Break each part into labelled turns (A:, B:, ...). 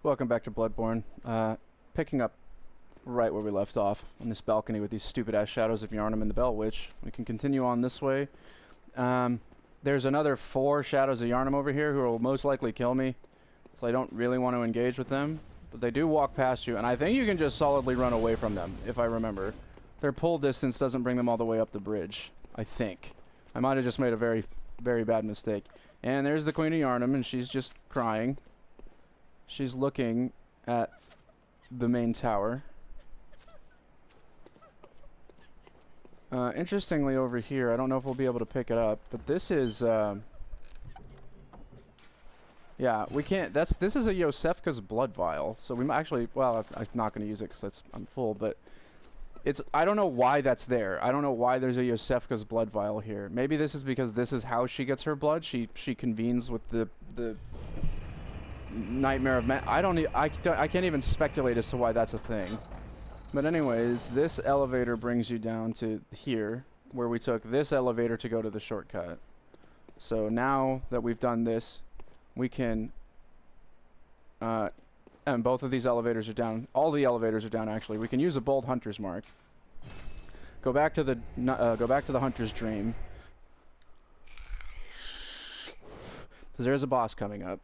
A: Welcome back to Bloodborne. Picking up right where we left off, on this balcony with these stupid-ass shadows of Yharnam and the Bell Witch. We can continue on this way. There's another 4 shadows of Yharnam over here who will most likely kill me, so I don't really want to engage with them. But they do walk past you, and I think you can just solidly run away from them, if I remember. Their pull distance doesn't bring them all the way up the bridge, I think. I might have just made a very, very bad mistake. And there's the Queen of Yharnam, and she's just crying. She's looking at the main tower. Interestingly over here, I don't know if we'll be able to pick it up, but this is, yeah, we can't, this is a Yosefka's blood vial, so we might actually, well, I'm not going to use it because I'm full, but I don't know why that's there. I don't know why there's a Yosefka's blood vial here. Maybe this is because this is how she gets her blood. She convenes with the Nightmare of Man. I can't even speculate as to why that's a thing. But anyways, this elevator brings you down to here, where we took this elevator to go to the shortcut. So now that we've done this, we can, and both of these elevators are down. All the elevators are down, actually. We can use a bold hunter's mark. Go back to the hunter's dream. Because there's a boss coming up.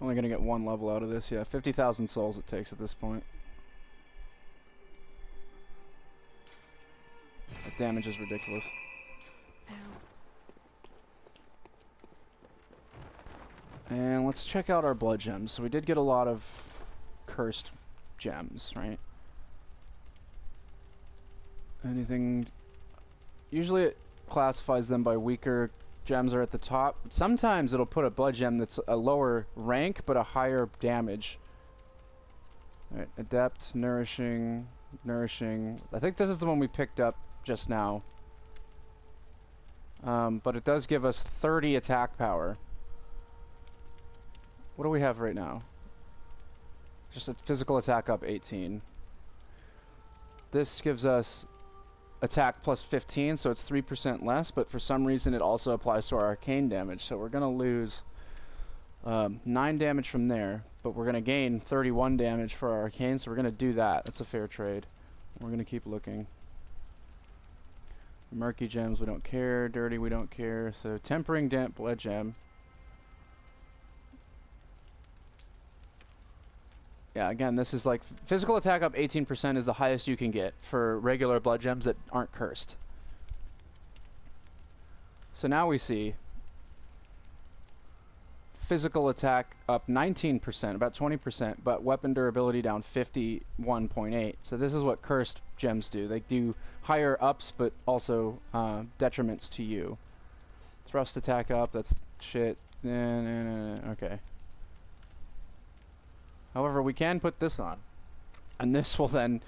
A: Only gonna get 1 level out of this, yeah. 50,000 souls it takes at this point. The damage is ridiculous. And let's check out our blood gems. So we did get a lot of cursed gems, right? Anything... Usually it classifies them by weaker gems are at the top. Sometimes it'll put a blood gem that's a lower rank but a higher damage. Alright, adept, nourishing. I think this is the one we picked up just now. But it does give us 30 attack power. What do we have right now? Just a physical attack up 18. This gives us attack plus 15, so it's 3% less, but for some reason it also applies to our arcane damage, so we're going to lose 9 damage from there, but we're going to gain 31 damage for our arcane, so we're going to do that. That's a fair trade. We're going to keep looking. Murky gems, we don't care. Dirty, we don't care. So tempering damp blood gem. Yeah, again, this is like physical attack up 18% is the highest you can get for regular blood gems that aren't cursed. So now we see physical attack up 19%, about 20%, but weapon durability down 51.8. So this is what cursed gems do. They do higher ups, but also detriments to you. Thrust attack up, that's shit. Okay. However, we can put this on, and this will then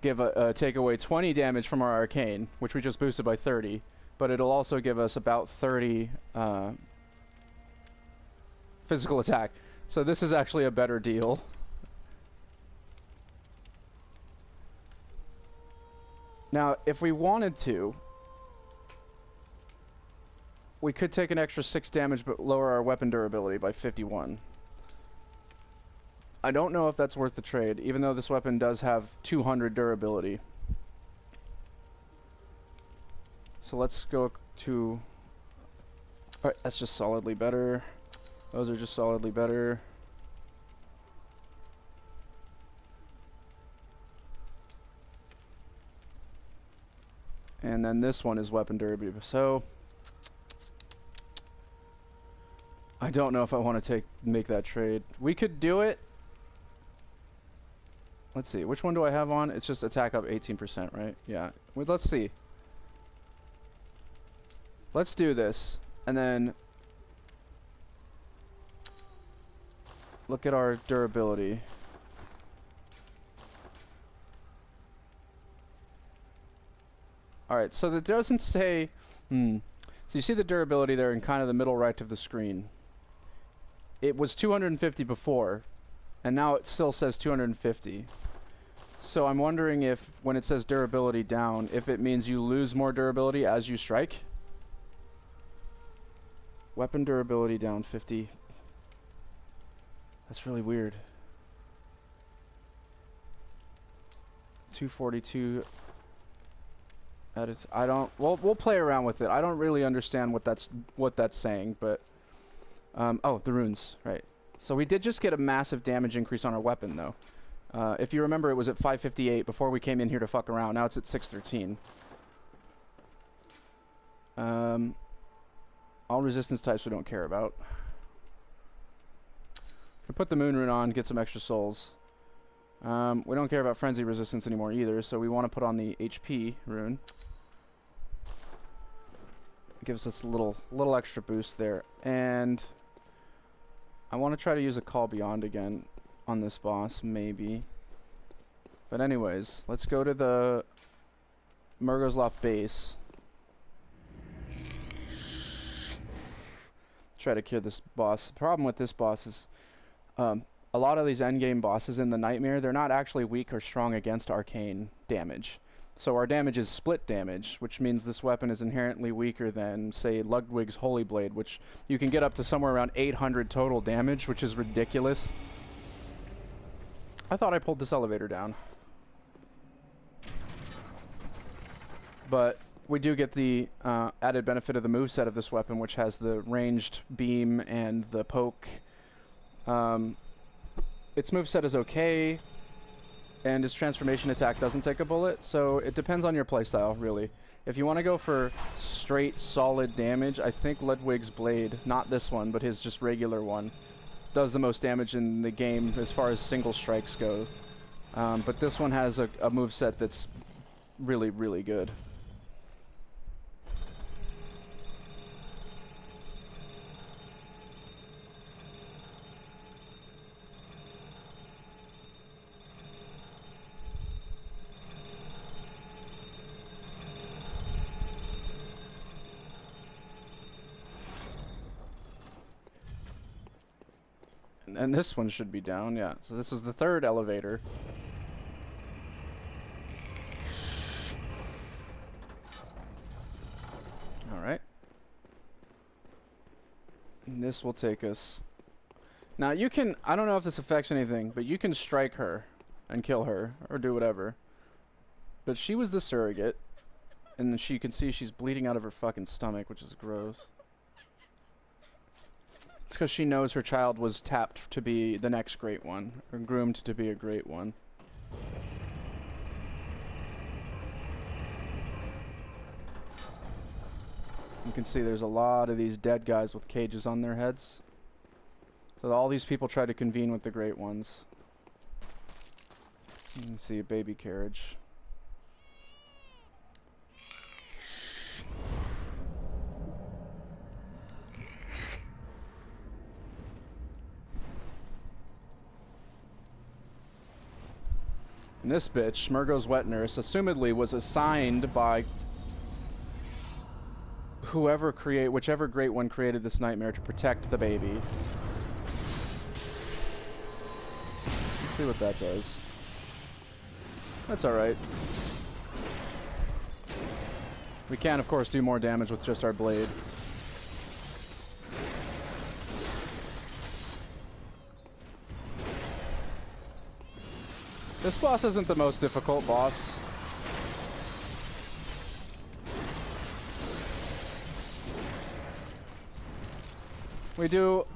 A: give take away 20 damage from our arcane, which we just boosted by 30, but it'll also give us about 30 physical attack. So this is actually a better deal. Now, if we wanted to, we could take an extra 6 damage but lower our weapon durability by 51. I don't know if that's worth the trade, even though this weapon does have 200 durability. So let's go to... Alright, that's just solidly better. Those are just solidly better. And then this one is weapon durability. So I don't know if I want to make that trade. We could do it. Let's see, which one do I have on? It's just attack up 18%, right? Yeah. Wait, let's see. Let's do this, and then look at our durability. Alright, so that doesn't say... So you see the durability there in kind of the middle right of the screen. It was 250 before, and now it still says 250. So I'm wondering if, when it says durability down, if it means you lose more durability as you strike. Weapon durability down 50. That's really weird. 242. That is, I don't. We'll play around with it. I don't really understand what that's saying, but oh, the runes, right? So we did just get a massive damage increase on our weapon, though. If you remember, it was at 558 before we came in here to fuck around. Now it's at 613. All resistance types we don't care about. Can put the moon rune on, get some extra souls. We don't care about frenzy resistance anymore either, so we want to put on the HP rune. It gives us a little extra boost there, and I want to try to use a Call Beyond again on this boss, maybe. But anyways, let's go to the Murgozloff base. Try to cure this boss. The problem with this boss is a lot of these endgame bosses in the Nightmare, they're not actually weak or strong against arcane damage. So our damage is split damage, which means this weapon is inherently weaker than, say, Ludwig's Holy Blade, which you can get up to somewhere around 800 total damage, which is ridiculous. I thought I pulled this elevator down. But we do get the added benefit of the moveset of this weapon, which has the ranged beam and the poke. Its moveset is okay, and its transformation attack doesn't take a bullet, so it depends on your playstyle, really. If you want to go for straight, solid damage, I think Ludwig's Blade, not this one, but his just regular one, does the most damage in the game as far as single strikes go. But this one has a moveset that's really, really good. And this one should be down, yeah. So this is the third elevator. Alright. And this will take us... Now you can... I don't know if this affects anything, but you can strike her and kill her, or do whatever. But she was the surrogate, and she can see she's bleeding out of her fucking stomach, which is gross. It's because she knows her child was tapped to be the next great one, or groomed to be a great one. You can see there's a lot of these dead guys with cages on their heads. So all these people try to convene with the great ones. You can see a baby carriage. And this bitch, Smurgo's wet nurse, assumedly was assigned by whichever great one created this nightmare to protect the baby. Let's see what that does. That's alright. We can, of course, do more damage with just our blade. This boss isn't the most difficult boss. We do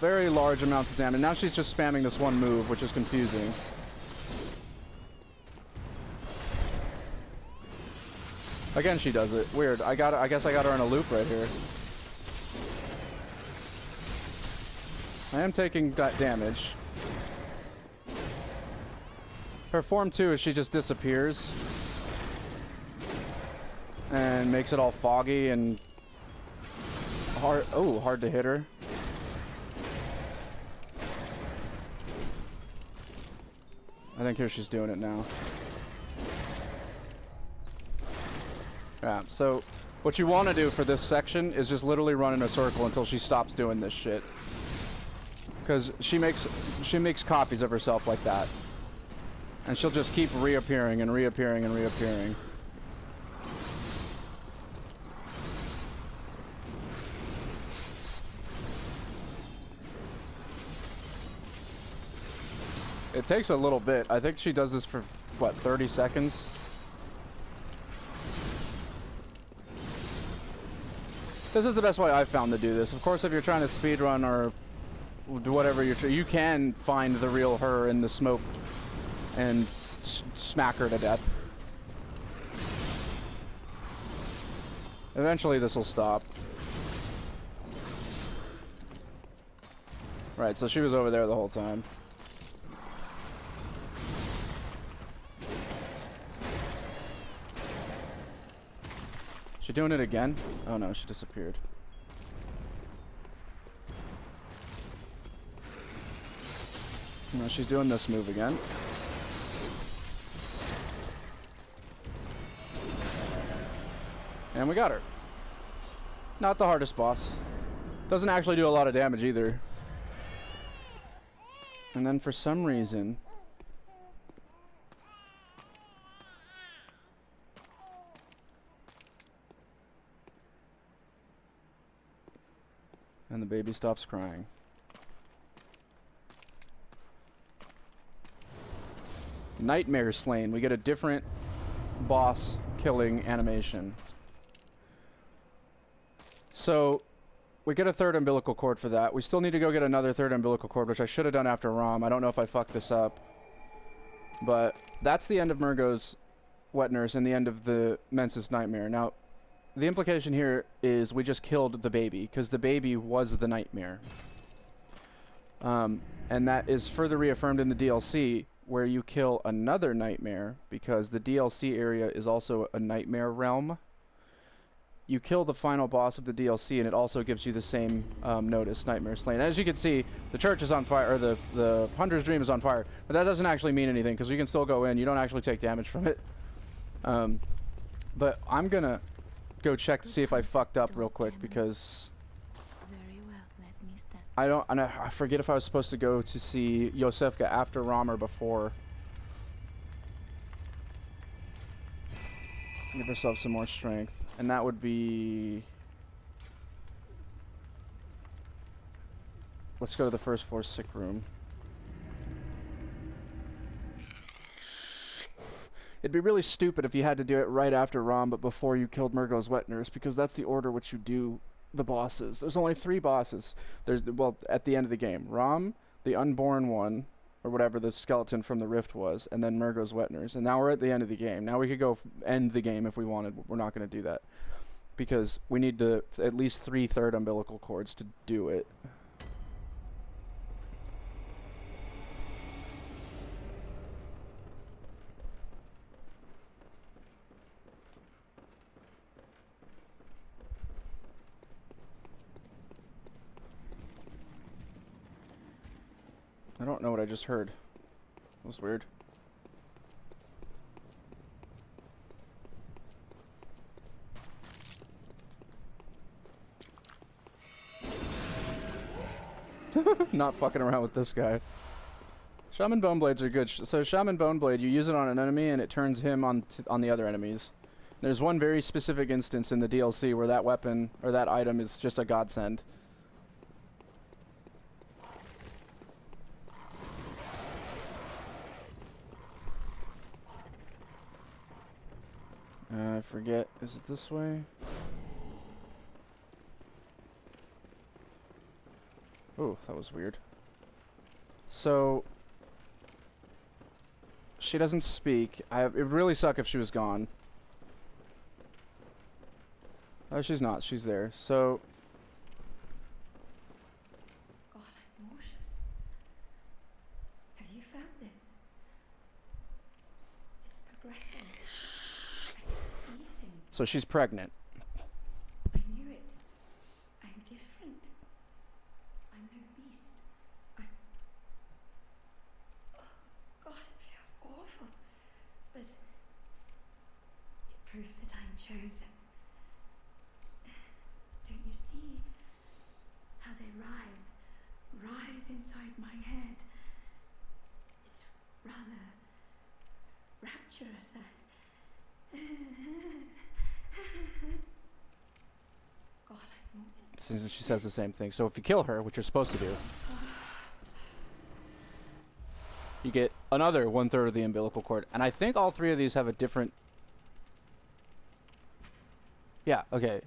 A: very large amounts of damage. Now she's just spamming this one move, which is confusing. Again, she does it. Weird. I guess I got her in a loop right here. I am taking damage. Her form 2 is she just disappears and makes it all foggy and hard to hit her. I think here she's doing it now. Yeah, so what you want to do for this section is just literally run in a circle until she stops doing this shit. Because she makes copies of herself like that. And she'll just keep reappearing and reappearing and reappearing. It takes a little bit. I think she does this for, what, 30 seconds? This is the best way I've found to do this. Of course, if you're trying to speedrun or do whatever you can find the real her in the smoke and smack her to death. Eventually this will stop. Right, so she was over there the whole time. She doing it again? Oh no, she disappeared. No, she's doing this move again. And we got her. Not the hardest boss. Doesn't actually do a lot of damage either. And then for some reason... and the baby stops crying. Nightmare Slain. We get a different boss killing animation. So, we get a third umbilical cord for that. We still need to go get another third umbilical cord, which I should have done after ROM. I don't know if I fucked this up. But that's the end of Murgo's Wet Nurse and the end of the Mensis Nightmare. Now, the implication here is we just killed the baby, because the baby was the nightmare. And that is further reaffirmed in the DLC, where you kill another nightmare, because the DLC area is also a nightmare realm. You kill the final boss of the DLC, and it also gives you the same notice, Nightmare Slain. As you can see, the church is on fire, or the Hunter's Dream is on fire, but that doesn't actually mean anything, because you can still go in. You don't actually take damage from it. But I'm gonna go check to see if I fucked up real quick, because
B: Very well, let me stand.
A: I forget if I was supposed to go to see Yosefka after ROM or before. Give herself some more strength, and that would be... let's go to the first floor sick room. It'd be really stupid if you had to do it right after ROM, but before you killed Murgo's Wet Nurse, because that's the order which you do the bosses. There's only 3 bosses. There's, well, at the end of the game. ROM, the Unborn one, or whatever the skeleton from the Rift was, and then Murgo's Wet Nurse. And now we're at the end of the game. Now we could go end the game if we wanted. We're not going to do that. Because we need to at least 3 third umbilical cords to do it. I don't know what I just heard. That was weird. Not fucking around with this guy. Shaman Bone Blades are good. So Shaman Bone Blade, you use it on an enemy and it turns him on the other enemies. There's one very specific instance in the DLC where that weapon or that item is just a godsend. I forget. Is it this way? Oh, that was weird. So she doesn't speak. It would really suck if she was gone. Oh, she's not. She's there. So
B: God, I'm nauseous. Have you felt this? It's progressing. I can see things.
A: so she's pregnant.
B: I knew it. I'm different. I'm no beast. Oh, God, it feels awful. But it proves that I'm chosen. they writhe inside my head. It's rather rapturous, that. God, I'm moving.
A: She says the same thing. So if you kill her, which you're supposed to do, you get another 1/3 of the umbilical cord. And I think all three of these have a different... Yeah, okay.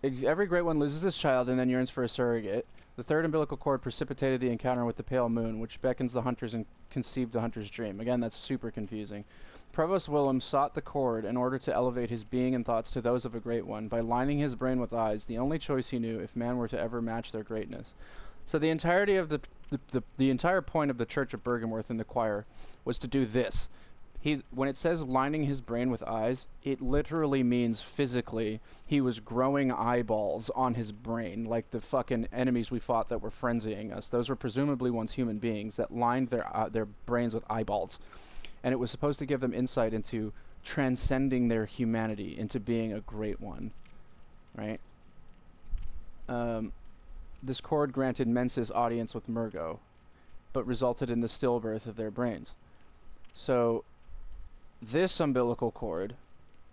A: Every Great One loses his child and then yearns for a surrogate. The third umbilical cord precipitated the encounter with the pale moon, which beckons the hunters and conceived the hunter's dream. Again, that's super confusing. Provost Willem sought the cord in order to elevate his being and thoughts to those of a Great One, by lining his brain with eyes, the only choice he knew if man were to ever match their greatness. So the entirety of the entire point of the Church of Bergenworth in the choir was to do this. When it says lining his brain with eyes, it literally means physically he was growing eyeballs on his brain, like the fucking enemies we fought that were frenzying us. Those were presumably once human beings that lined their brains with eyeballs. And it was supposed to give them insight into transcending their humanity, into being a Great One. Right? This cord granted Mensis audience with Murgo, but resulted in the stillbirth of their brains. So this umbilical cord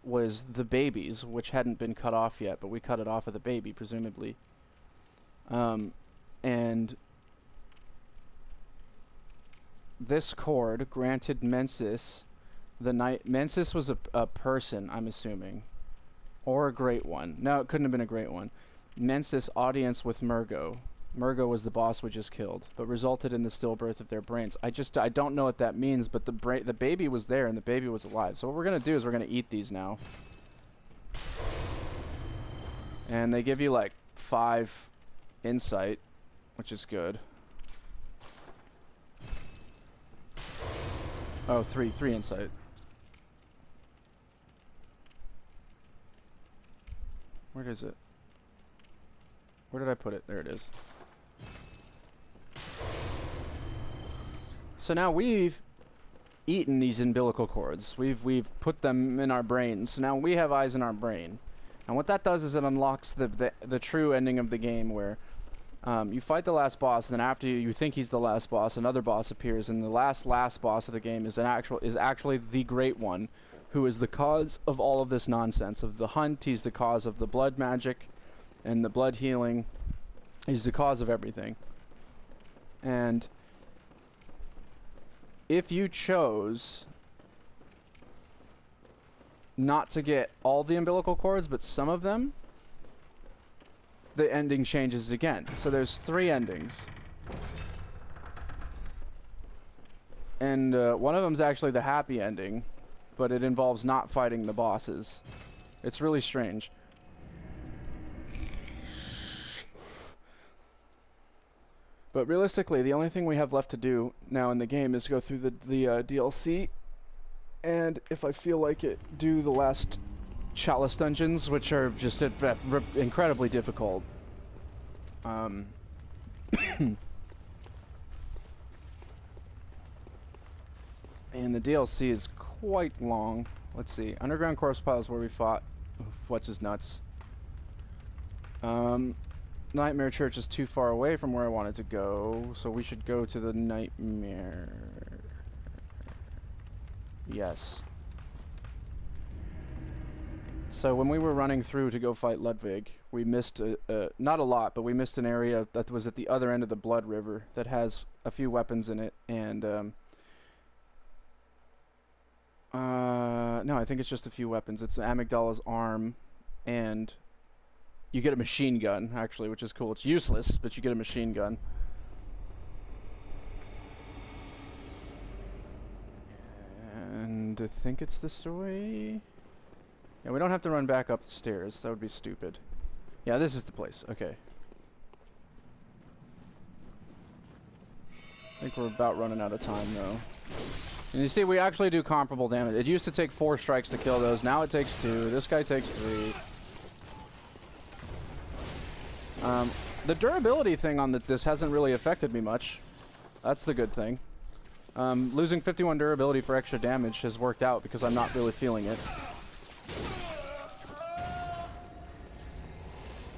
A: was the baby's, which hadn't been cut off yet, but we cut it off of the baby, presumably. And this cord granted Mensis the night... Mensis was a person, I'm assuming. Or a Great One. No, it couldn't have been a Great One. Mensis audience with Murgo. Murgo was the boss we just killed, but resulted in the stillbirth of their brains. I don't know what that means, but the baby was there and the baby was alive. So what we're gonna do is we're gonna eat these now. And they give you like 5 insight, which is good. Oh, 3 insight. Where is it? Where did I put it? There it is. So now we've eaten these umbilical cords. We've put them in our brains. So now we have eyes in our brain. And what that does is it unlocks the true ending of the game, where you fight the last boss, and then after you think he's the last boss, another boss appears, and the last boss of the game is actually the Great One, who is the cause of all of this nonsense. Of the hunt, he's the cause of the blood magic and the blood healing. He's the cause of everything. And if you chose not to get all the umbilical cords, but some of them, the ending changes again. So there's 3 endings. And one of them's actually the happy ending, but it involves not fighting the bosses. It's really strange. But realistically, the only thing we have left to do now in the game is go through the DLC, and if I feel like it, do the last Chalice dungeons, which are just incredibly difficult. And the DLC is quite long. Let's see. Underground corpse pile is where we fought what's his nuts. Nightmare Church is too far away from where I wanted to go, so we should go to the Nightmare. Yes. So when we were running through to go fight Ludwig, we missed not a lot, but we missed an area that was at the other end of the Blood River that has a few weapons in it, and no, I think it's just a few weapons. It's Amygdala's arm, and you get a machine gun, actually, which is cool. It's useless, but you get a machine gun. And I think it's this way. Yeah, we don't have to run back up the stairs. That would be stupid. Yeah, this is the place. Okay. I think we're about running out of time, though. And you see, we actually do comparable damage. It used to take 4 strikes to kill those. Now it takes 2. This guy takes 3. The durability thing on this hasn't really affected me much. That's the good thing. Losing 51 durability for extra damage has worked out because I'm not really feeling it.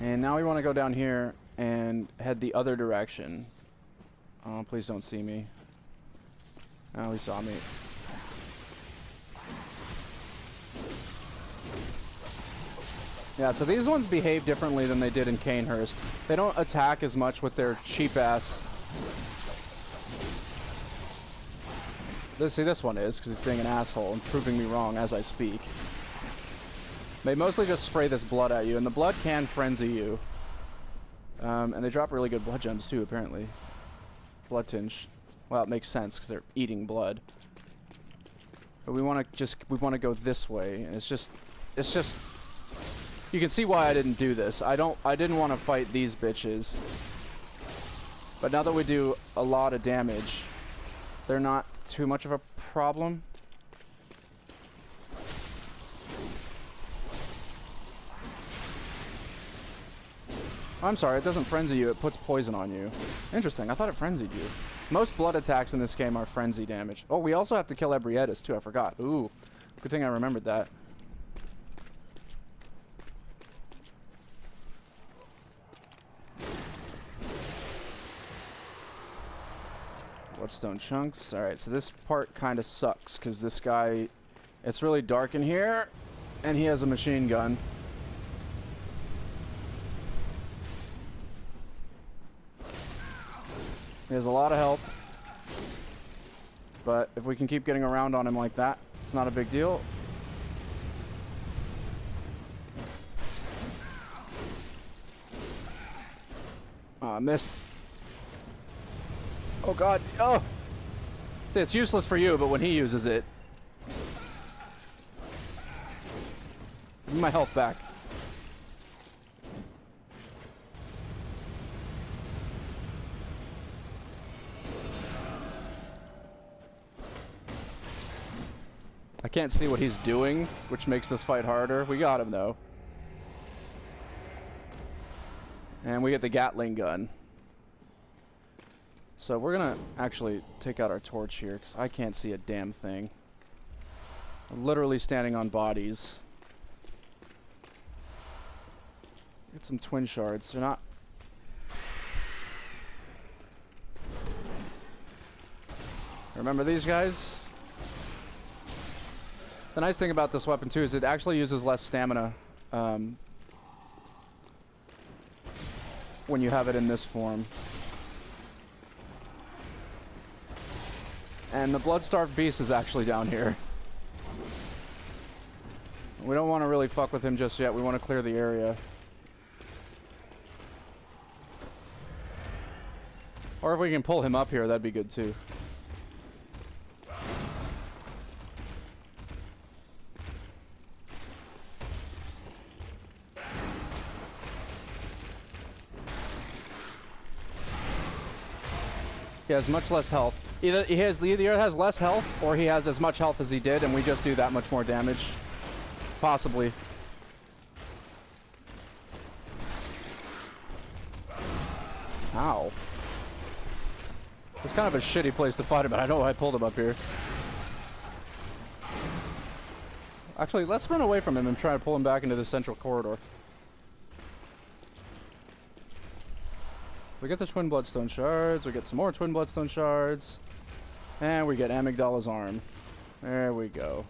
A: And now we want to go down here and head the other direction. Oh, please don't see me. Oh, he saw me. Yeah, so these ones behave differently than they did in Canehurst. They don't attack as much with their cheap ass. See, this one is, because he's being an asshole and proving me wrong as I speak. They mostly just spray this blood at you, and the blood can frenzy you. And they drop really good blood gems too, apparently. Blood tinge. Well, it makes sense, because they're eating blood. But we want to go this way, and it's just... You can see why I didn't do this. I didn't want to fight these bitches. But now that we do a lot of damage, they're not too much of a problem. I'm sorry, it doesn't frenzy you, it puts poison on you. Interesting, I thought it frenzied you. Most blood attacks in this game are frenzy damage. Oh, we also have to kill Ebrietas too, I forgot. Ooh, good thing I remembered that. Bloodstone chunks. Alright, so this part kind of sucks, because this guy... It's really dark in here, and he has a machine gun. He has a lot of health. But if we can keep getting around on him like that, it's not a big deal. Oh, I missed. Oh god, oh! See, it's useless for you, but when he uses it... Give me my health back. I can't see what he's doing, which makes this fight harder. We got him, though. And we get the Gatling gun. So we're gonna actually take out our torch here, because I can't see a damn thing. I'm literally standing on bodies. Get some twin shards. They're not... Remember these guys? The nice thing about this weapon too is it actually uses less stamina when you have it in this form. And the blood-starved beast is actually down here. We don't want to really fuck with him just yet. We want to clear the area. Or if we can pull him up here, that'd be good too. He has much less health. Either he has less health, or he has as much health as he did, and we just do that much more damage. Possibly. Ow. It's kind of a shitty place to fight him, but I know I pulled him up here. Actually, let's run away from him and try to pull him back into the central corridor. We get the twin bloodstone shards, we get some more twin bloodstone shards, and we get Amygdala's arm. There we go.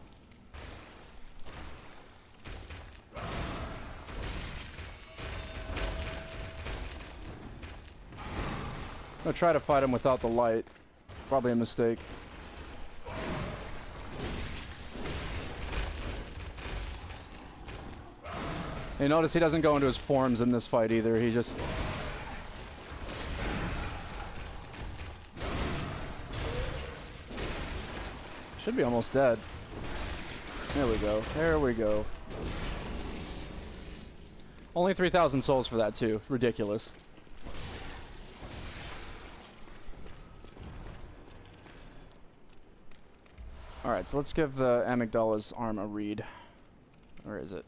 A: I'll try to fight him without the light. Probably a mistake. You notice he doesn't go into his forms in this fight either, he just... Should be almost dead. There we go. There we go. Only 3,000 souls for that too. Ridiculous. Alright, so let's give the Amygdala's arm a read. Where is it?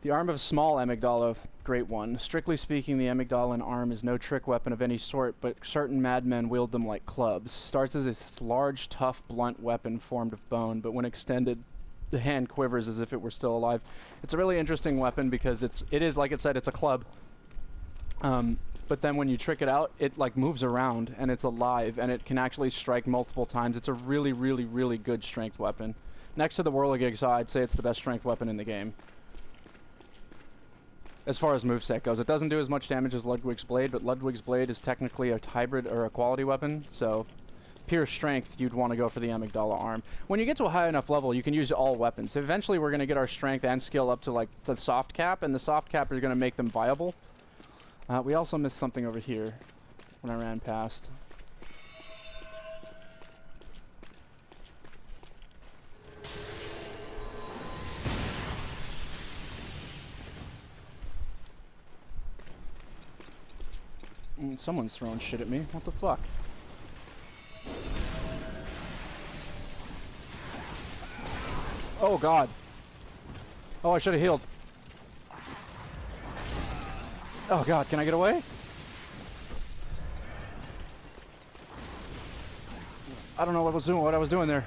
A: The arm of small amygdala, great one. Strictly speaking, the amygdalan arm is no trick weapon of any sort, but certain madmen wield them like clubs. Starts as a large, tough, blunt weapon formed of bone, but when extended, the hand quivers as if it were still alive. It's a really interesting weapon because it is, like it said, it's a club. But then when you trick it out, it like moves around and it's alive and it can actually strike multiple times. It's a really, really, really good strength weapon. Next to the Whirligig saw, I'd say it's the best strength weapon in the game. As far as moveset goes, it doesn't do as much damage as Ludwig's Blade, but Ludwig's Blade is technically a hybrid or a quality weapon, so pure strength, you'd want to go for the Amygdala arm. When you get to a high enough level, you can use all weapons. So eventually we're going to get our strength and skill up to like the soft cap, and the soft cap is going to make them viable. We also missed something over here when I ran past. Someone's throwing shit at me. What the fuck? Oh god. Oh, I should have healed. Oh god, can I get away? I don't know what I was doing there.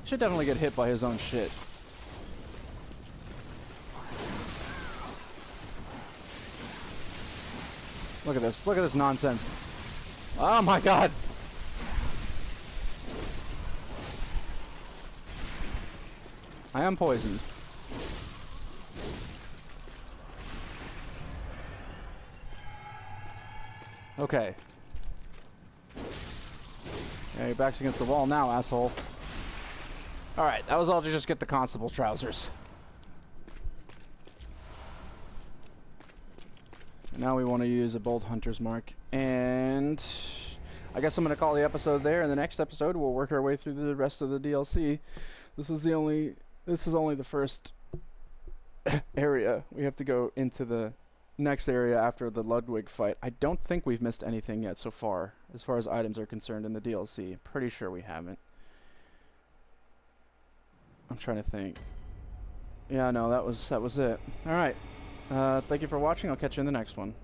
A: Should definitely get hit by his own shit. Look at this. Look at this nonsense. Oh my god. I am poisoned. Okay. Yeah, your back's against the wall now, asshole. Alright, that was all to just get the constable trousers. Now we want to use a bold hunter's mark, and I guess I'm going to call the episode there. In the next episode, we'll work our way through the rest of the DLC. This is only the first area. We have to go into the next area after the Ludwig fight. I don't think we've missed anything yet so far as items are concerned in the DLC. Pretty sure we haven't. I'm trying to think. Yeah, no, that was it. All right. Thank you for watching. I'll catch you in the next one.